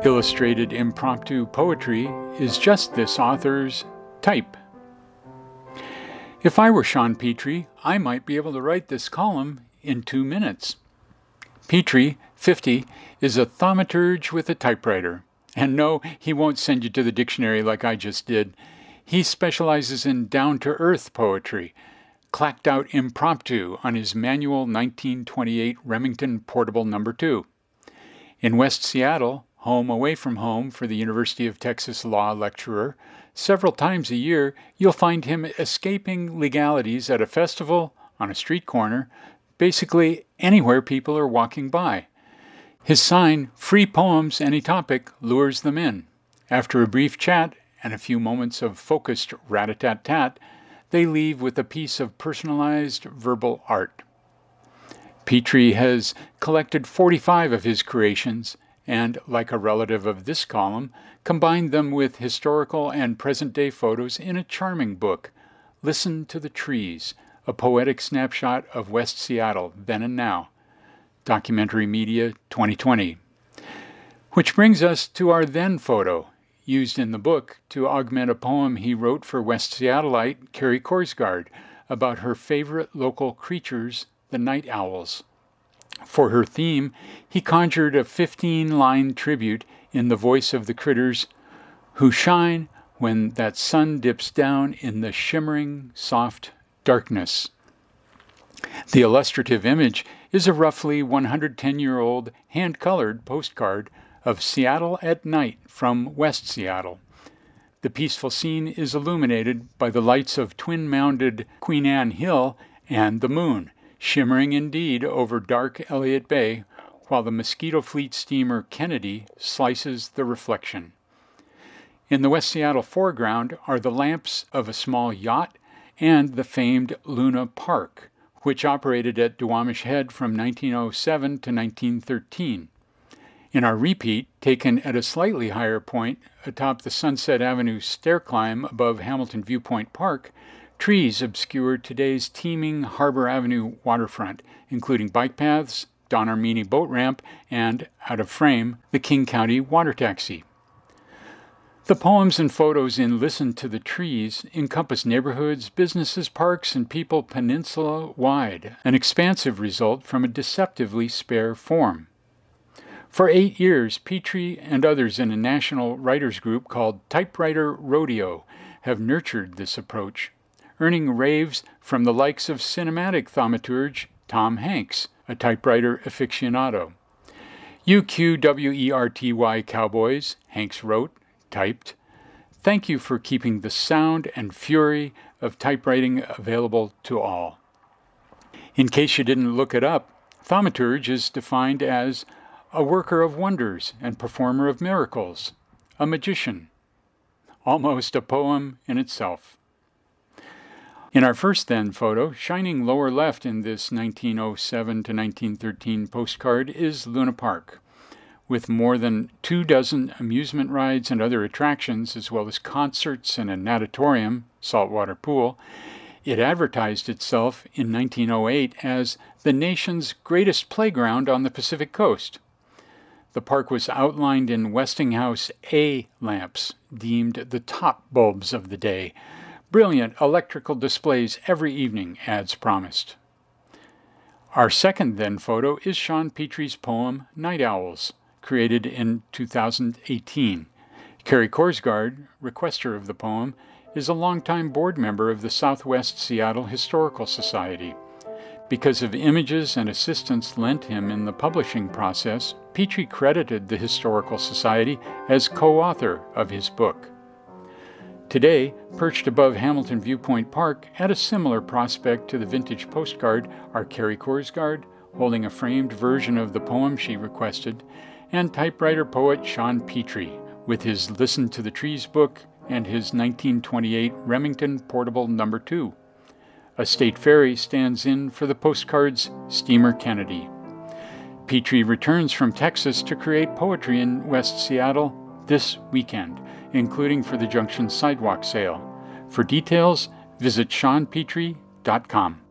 Illustrated impromptu poetry is just this author's type. If I were Sean Petrie, I might be able to write this column in 2 minutes. Petrie, 50, is a thaumaturge with a typewriter. And no, he won't send you to the dictionary like I just did. He specializes in down-to-earth poetry, clacked out impromptu on his manual 1928 Remington Portable No. 2. In West Seattle, home away from home for the University of Texas law lecturer, several times a year you'll find him escaping legalities at a festival, on a street corner, basically anywhere people are walking by. His sign, Free Poems Any Topic, lures them in. After a brief chat and a few moments of focused rat-a-tat-tat, they leave with a piece of personalized verbal art. Petrie has collected 45 of his creations and, like a relative of this column, combined them with historical and present-day photos in a charming book, Listen to the Trees, a poetic snapshot of West Seattle, then and now. Documentary Media 2020. Which brings us to our then photo, used in the book to augment a poem he wrote for West Seattleite Carrie Korsgaard about her favorite local creatures, the night owls. For her theme, he conjured a 15-line tribute in the voice of the critters who shine when that sun dips down in the shimmering, soft darkness. The illustrative image is a roughly 110-year-old hand-colored postcard of Seattle at night from West Seattle. The peaceful scene is illuminated by the lights of twin-mounded Queen Anne Hill and the moon, shimmering indeed over dark Elliott Bay, while the Mosquito Fleet steamer Kennedy slices the reflection. In the West Seattle foreground are the lamps of a small yacht and the famed Luna Park, which operated at Duwamish Head from 1907 to 1913. In our repeat, taken at a slightly higher point atop the Sunset Avenue stair climb above Hamilton Viewpoint Park, trees obscure today's teeming Harbor Avenue waterfront, including bike paths, Don Armini boat ramp, and, out of frame, the King County water taxi. The poems and photos in Listen to the Trees encompass neighborhoods, businesses, parks, and people peninsula-wide, an expansive result from a deceptively spare form. For 8 years, Petrie and others in a national writers group called Typewriter Rodeo have nurtured this approach, earning raves from the likes of cinematic thaumaturge Tom Hanks, a typewriter aficionado. UQWERTY Cowboys, Hanks wrote, typed, "Thank you for keeping the sound and fury of typewriting available to all." In case you didn't look it up, thaumaturge is defined as a worker of wonders and performer of miracles, a magician, almost a poem in itself. In our first then photo, shining lower left in this 1907 to 1913 postcard is Luna Park. With more than 24 amusement rides and other attractions, as well as concerts and a natatorium, saltwater pool, it advertised itself in 1908 as the nation's greatest playground on the Pacific Coast. The park was outlined in Westinghouse A lamps, deemed the top bulbs of the day. Brilliant electrical displays every evening, ads promised. Our second then photo is Sean Petrie's poem Night Owls, created in 2018. Carrie Korsgaard, requester of the poem, is a longtime board member of the Southwest Seattle Historical Society. Because of images and assistance lent him in the publishing process, Petrie credited the Historical Society as co-author of his book. Today, perched above Hamilton Viewpoint Park at a similar prospect to the vintage postcard are Carrie Korsgaard, holding a framed version of the poem she requested, and typewriter poet Sean Petrie, with his Listen to the Trees book and his 1928 Remington Portable No. 2. A state ferry stands in for the postcard's Steamer Kennedy. Petrie returns from Texas to create poetry in West Seattle this weekend, including for the Junction Sidewalk Sale. For details, visit SeanPetrie.com.